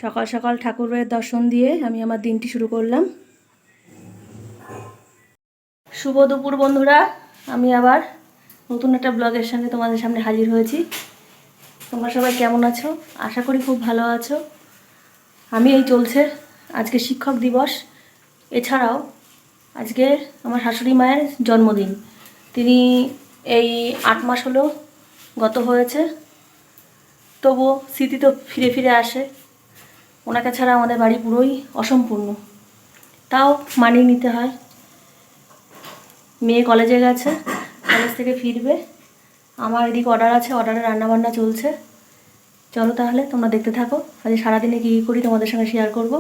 সকাল সকাল ঠাকুরের দর্শন দিয়ে আমি আমার দিনটি শুরু করলাম। শুভ দুপুর বন্ধুরা, আমি আবার নতুন একটা ব্লগের সঙ্গে তোমাদের সামনে হাজির হয়েছি। তোমরা সবাই কেমন আছো? আশা করি খুব ভালো আছো। আমি এই চলছে, আজকে শিক্ষক দিবস, এছাড়াও আজকে আমার শাশুড়ি মায়ের জন্মদিন। তিনি এই 8 মাস হলো গত হয়েছে, তবুও স্মৃতি তো ফিরে ফিরে আসে। ওনাকে ছাড়া আমাদের বাড়ি পুরোই অসম্পূর্ণ, তাও মানিয়ে নিতে হয়। মেয়ে কলেজে গেছে, কলেজ থেকে ফিরবে, আমার এদিকে অর্ডার আছে, অর্ডারে রান্নাবান্না চলছে। চলো তাহলে তোমরা দেখতে থাকো, আজ সারাদিনে কী করি তোমাদের সঙ্গে শেয়ার করব।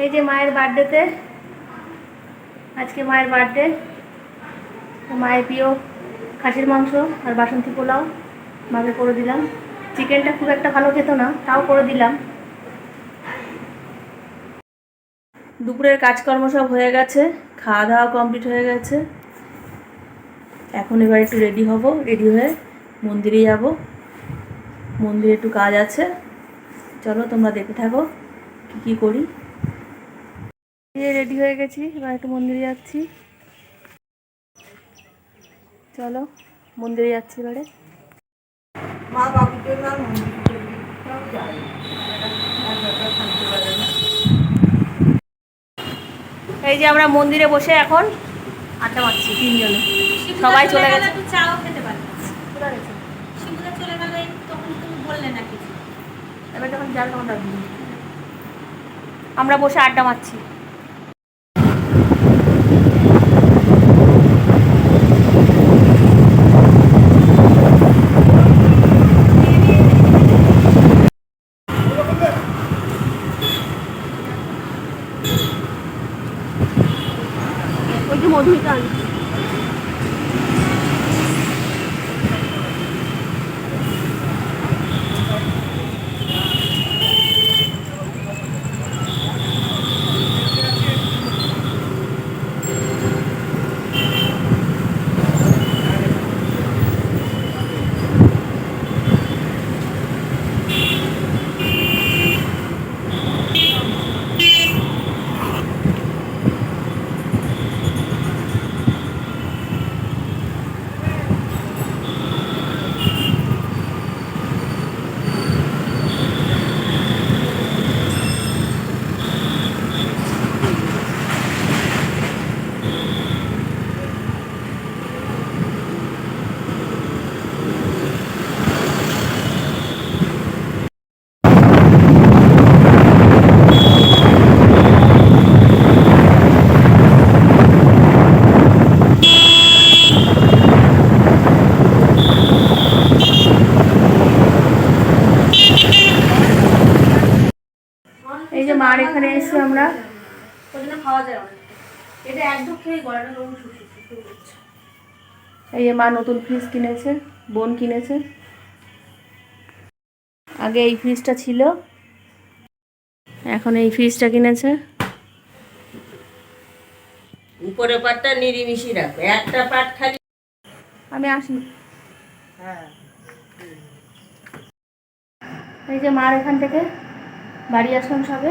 এই যে মায়ের বার্থডেতে, আজকে মায়ের বার্থডে, মায়ের প্রিয় খাসির মাংস আর বাসন্তী পোলাও মাকে করে দিলাম। চিকেনটা খুব একটা ভালো খেত না, তাও করে দিলাম। দুপুরের কাজকর্ম সব হয়ে গেছে, খাওয়া দাওয়া কমপ্লিট হয়ে গেছে। এখন এবার একটু রেডি হব, রেডি হয়ে মন্দিরে যাব। মন্দিরে একটু কাজ আছে, চলো তোমরা দেখতে থাকো কী করি। রেডি হয়ে গেছি, এবার একটু মন্দিরে যাচ্ছি। চলো মন্দিরে যাচ্ছি এবারে। এই যে আমরা মন্দিরে বসে এখন আড্ডা মারছি তিনজনে, সবাই চলে গেছে। চাও খেতে পারবে, শিবুদা চলে গেল, তখন তুমি বললে না কিছু। এবার যখন যার তখন রাখবি, আমরা বসে আড্ডা মারছি। ওই যে মধুরিকান, এই যে মার এখানে এসে আমরা খাওয়া যায়, এটা একদম খেয়ে গলাটা গরম শুষে করছে। এই যে মা নতুন ফ্রিজ কিনেছে, বোন কিনেছে। আগে এই ফ্রিজটা ছিল, এখন এই ফ্রিজটা কিনেছে। উপরে পাটটা নিরিমিশি রাখো, একটা পাট খালি। আমি আসি। হ্যাঁ, এই যে মার এখান থেকে বাড়ি আসলাম সবে,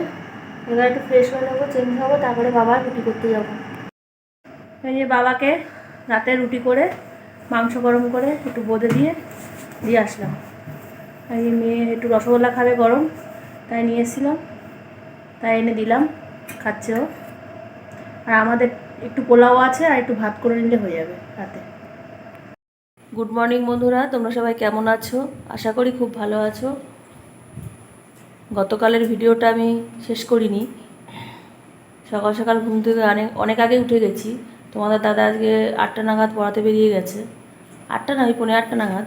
এবার একটু ফ্রেশ হয়ে নেবো, চেঞ্জ হবো, তারপরে বাবার রুটি করতে যাবো। এই যে বাবাকে রাতে রুটি করে মাংস গরম করে একটু বোঁদে দিয়ে দিয়ে আসলাম। এই মেয়ে একটু রসগোল্লা খাবে গরম, তাই নিয়ে এসেছিলাম, তাই এনে দিলাম, খাচ্ছে ও। আর আমাদের একটু পোলাও আছে, আর একটু ভাত করে নিলে হয়ে যাবে রাতে। গুড মর্নিং বন্ধুরা, তোমরা সবাই কেমন আছো? আশা করি খুব ভালো আছো। গতকালের ভিডিওটা আমি শেষ করিনি, সকাল সকাল ঘুম থেকে অনেক আগে উঠে গেছি, তোমাদের দাদা আজকে 8টা নাগাদ পড়াতে বেরিয়ে গেছে, 8টা না, ওই 8:45 নাগাদ।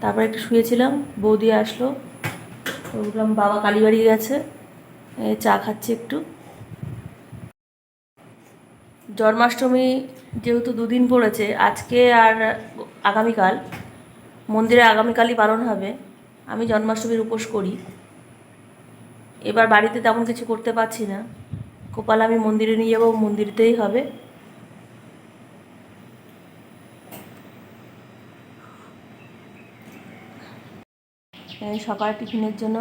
তারপরে একটু শুয়েছিলাম, বৌদি আসলো, বললাম বাবা কালীবাড়ি গেছে, চা খাচ্ছি একটু। জন্মাষ্টমী যেহেতু 2 দিন পড়েছে, আজকে আর আগামীকাল, মন্দিরে আগামীকালই পালন হবে। আমি জন্মাষ্টমীর উপোস করি। এবার বাড়িতে তেমন কিছু করতে পারছি না, গোপাল আমি মন্দিরে নিয়ে যাবো, মন্দিরেতেই হবে। সকালে টিফিনের জন্য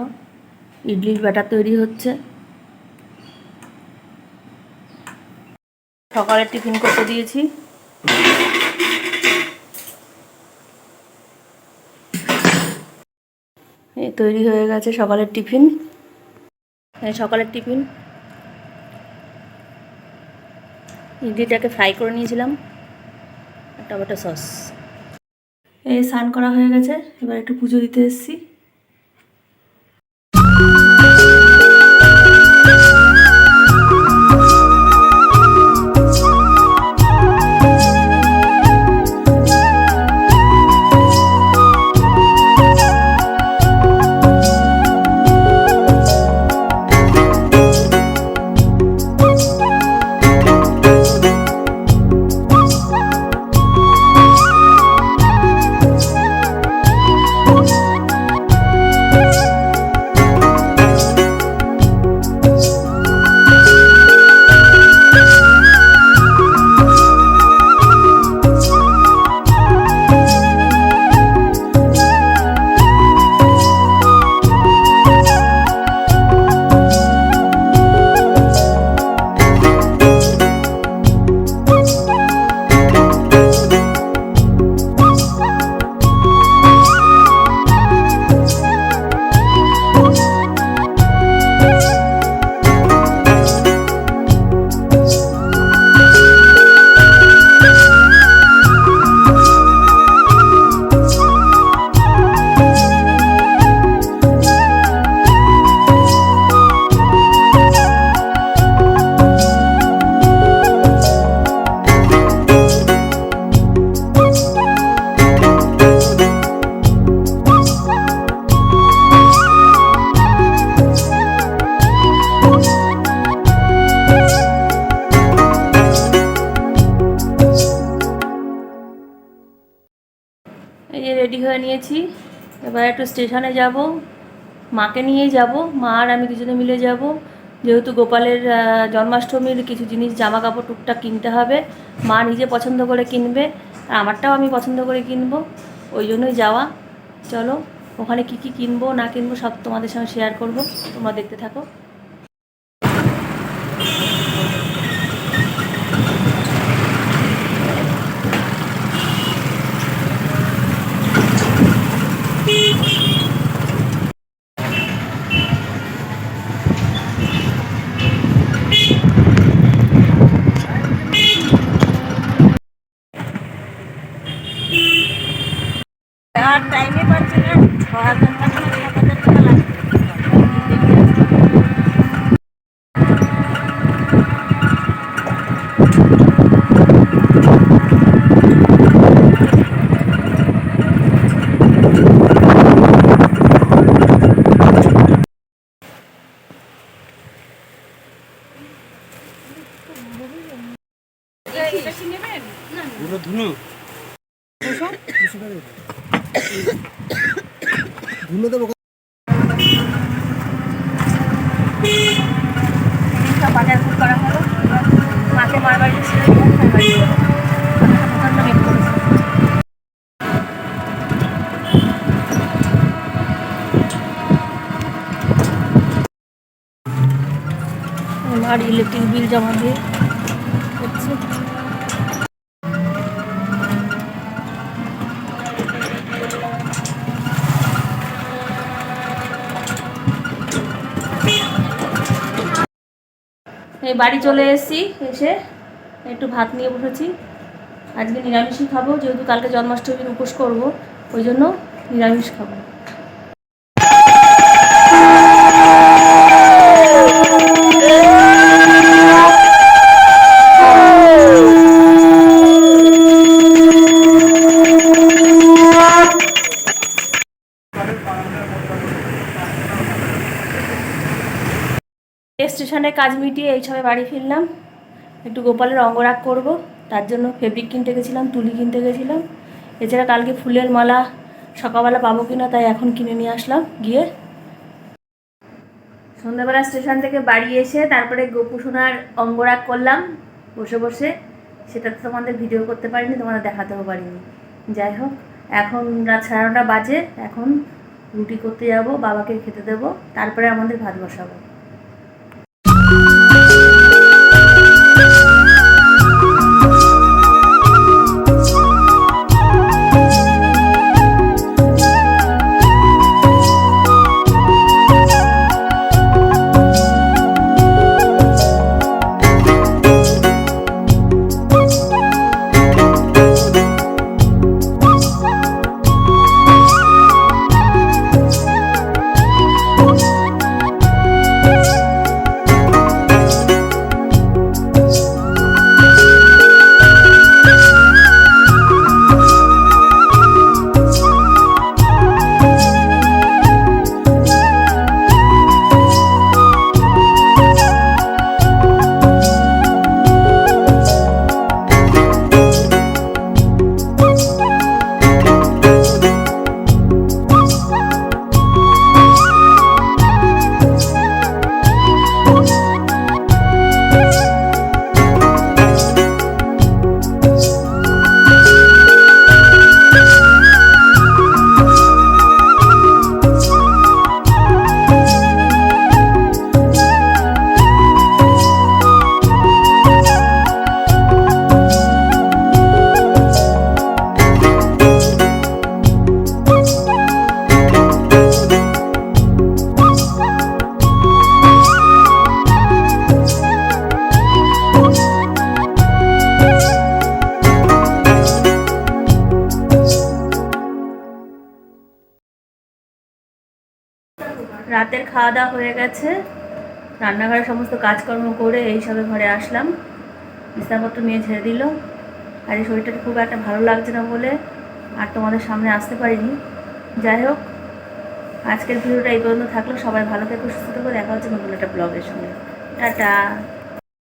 ইডলির ব্যাটার তৈরি হচ্ছে। সকালে টিফিন করতে দিয়েছি। এই তৈরি হয়ে গেছে সকালের টিফিন। সকালের টিফিন ইডলিটাকে ফ্রাই করে নিয়েছিলাম, টমেটো সস। এই স্নান করা হয়ে গেছে, এবার একটু পুজো দিতে এসেছি। এই যে রেডি হয়ে নিয়েছি, এবার একটু স্টেশনে যাব, মাকে নিয়েই যাব, মা আর আমি দুজনে মিলে যাব। যেহেতু গোপালের জন্মাষ্টমীর কিছু জিনিস, জামা কাপড় টুকটাক কিনতে হবে, মা নিজে পছন্দ করে কিনবে, আর আমারটাও আমি পছন্দ করে কিনবো, ওই জন্যই যাওয়া। চলো ওখানে কি কি কিনবো না কিনবো সব তোমাদের সঙ্গে শেয়ার করব, তোমরা দেখতে থাকো। আর টাইমে পাচ্ছি না, 6,000 টাকা না 7,000 টাকা লাগবে। সব বাজার বুক করা হলো, এবার মাকে মার বাড়িতে ছেড়ে দিয়ে মায়ের বাড়ি যাবো। দোকানটা বের করেছি। মার ইলেকট্রিক বিল জমা দিয়ে হচ্ছে। এই বাড়ি চলে এসেছি, এসে একটু ভাত নিয়ে বসেছি। আজকে নিরামিষই খাবো, যেহেতু কালকে জন্মাষ্টমীর উপোস করব, ওই জন্য নিরামিষ খাবো। কাজ মিটিয়ে এই সবে বাড়ি ফিরলাম। একটু গোপালের অঙ্গরাগ করব, তার জন্য ফেব্রিক কিনতে গেছিলাম, তুলি কিনতে গেছিলাম। এছাড়া কালকে ফুলের মালা সকালবেলা পাবো কিনা তাই এখন কিনে নিয়ে আসলাম গিয়ে। সন্ধ্যাবেলা স্টেশন থেকে বাড়ি এসে তারপরে গোপু সোনার অঙ্গরাগ করলাম বসে বসে। সেটা তো তোমাদের ভিডিও করতে পারিনি, তোমাদের দেখাতেও পারিনি। যাই হোক, এখন রাত 9:30 বাজে। এখন রুটি করতে যাব, বাবাকে খেতে দেবো, তারপরে আমাদের ভাত বসাবো। রাতের খাওয়া দাওয়া হয়ে গেছে, রান্নাঘরে সমস্ত কাজকর্ম করে এই সবে ঘরে আসলাম। বিছানাপত্র নিয়ে ঝেড়ে দিল। আর এই শরীরটা খুব একটা ভালো লাগছে না বলে আর তোমাদের সামনে আসতে পারিনি। যাই হোক, আজকের ভিডিওটা এই পর্যন্ত থাকলো। সবাই ভালো থেকো, সুস্থ থেকো। দেখা হচ্ছে নতুন একটা ব্লগের সঙ্গে। টাটা।